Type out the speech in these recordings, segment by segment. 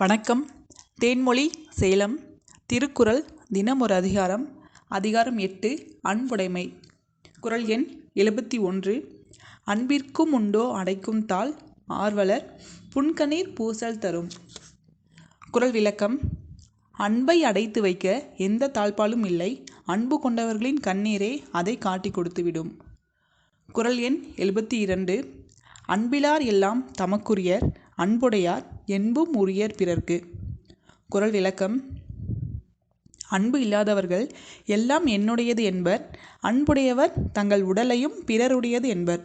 வணக்கம். தேன்மொழி சேலம். திருக்குறள். தினம் ஒரு அதிகாரம். அதிகாரம் 8. அன்புடைமை. குறள் எண் 71. அன்பிற்கும் உண்டோ அடைக்கும் தாழ் ஆர்வலர் புன்கணீர் பூசல் தரும். குறள் விளக்கம். அன்பை அடைத்து வைக்க எந்த தாழ்ப்பாளும் இல்லை. அன்பு கொண்டவர்களின் கண்ணீரே அதை காட்டி கொடுத்துவிடும். குறள் எண் 72. அன்பிலார் எல்லாம் தமக்குரியர் அன்புடையார் என்பும் உரியர் பிறர்க்கு. குறள் விளக்கம். அன்பு இல்லாதவர்கள் எல்லாம் என்னுடையது என்பர். அன்புடையவர் தங்கள் உடலையும் பிறருடையது என்பர்.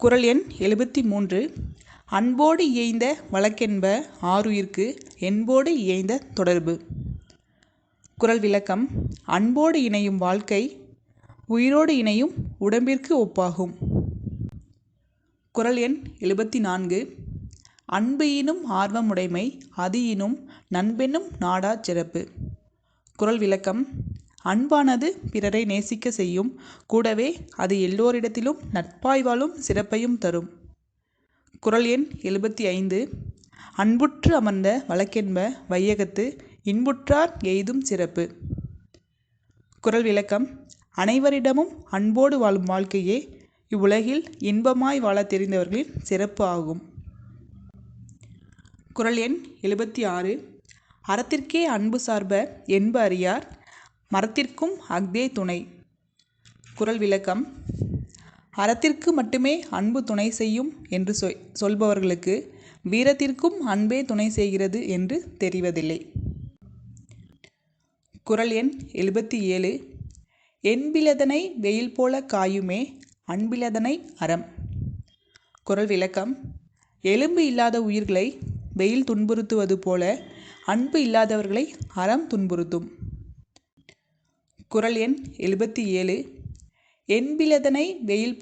குறள் எண் 73. அன்போடு இயைந்த வழக்கென்ப ஆருயிர்க்கு என்போடு இயைந்த தொடர்பு. குறள் விளக்கம். அன்போடு இணையும் வாழ்க்கை உயிரோடு இணையும் உடம்பிற்கு ஒப்பாகும். குறள் எண் 74. அன்பு ஈனும் ஆர்வமுடைமை அது ஈனும் நண்பெனும் நாடாச் சிறப்பு. குறள் விளக்கம். அன்பானது பிறரை நேசிக்க செய்யும். கூடவே அது எல்லோரிடத்திலும் நட்பாய் வாழும் சிறப்பையும் தரும். குறள் எண் 75. அன்புற்று அமர்ந்த வழக்கென்ப வையகத்து இன்புற்றார் எய்தும் சிறப்பு. குறள் விளக்கம். அனைவரிடமும் அன்போடு வாழும் வாழ்க்கையே இவ்வுலகில் இன்பமாய் வாழத் தெரிந்தவர்களின் சிறப்பு ஆகும். குறள் எண் 76. அறத்திற்கே அன்பு சார்ப என்ப அறியார் மறத்திற்கும் அஃதே துணை. குறள் விளக்கம். அறத்திற்கு மட்டுமே அன்பு துணை செய்யும் என்று சொல்பவர்களுக்கு வீரத்திற்கும் அன்பே துணை செய்கிறது என்று தெரிவதில்லை. குறள் எண் 77. என்பிலதனை வெயில் போல காயுமே அன்பிலதனை அறம். குறள் விளக்கம். எலும்பு இல்லாத உயிர்களை வெயில் துன்புறுத்துவது போல அன்பு இல்லாதவர்களை அறம் துன்புறுத்தும். குறள் எண் 77. என்பிலதனை வெயில்.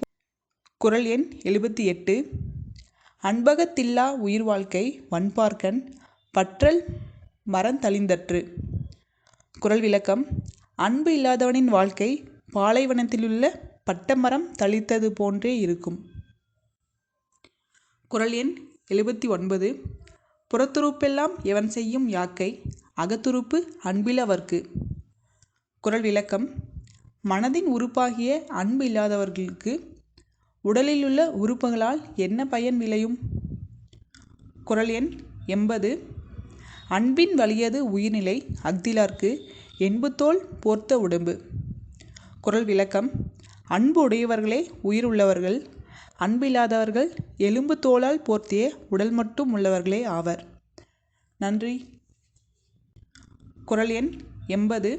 குறள் எண் 78. அன்பகத்தில்லா உயிர் வாழ்க்கை வன்பார்க்கன் பற்றல் மறந்தழிந்தற்று. குறள் விளக்கம். அன்பு இல்லாதவனின் வாழ்க்கை பாலைவனத்திலுள்ள பட்டமரம் தளிர்த்தது போன்றே இருக்கும். குறள் எண் 79. புறத்துறுப்பெல்லாம் எவன் செய்யும் யாக்கை அகத்துறுப்பு அன்பிலவர்க்கு. குறள் விளக்கம். மனதின் உறுப்பாகிய அன்பு இல்லாதவர்களுக்கு உடலிலுள்ள உறுப்புகளால் என்ன பயன் விளையும்? குறள் எண் 80. அன்பின் வலியது உயிர்நிலை அஃதிலார்க்கு என்புதோள் போர்த்த உடம்பு. குறள் விளக்கம். அன்பு உடையவர்களே உயிர் உள்ளவர்கள். அன்பு இல்லாதவர்கள் எலும்பு தோளால் போர்த்திய உடல் மட்டும் உள்ளவர்களே ஆவர். நன்றி. குறள் எண் 80.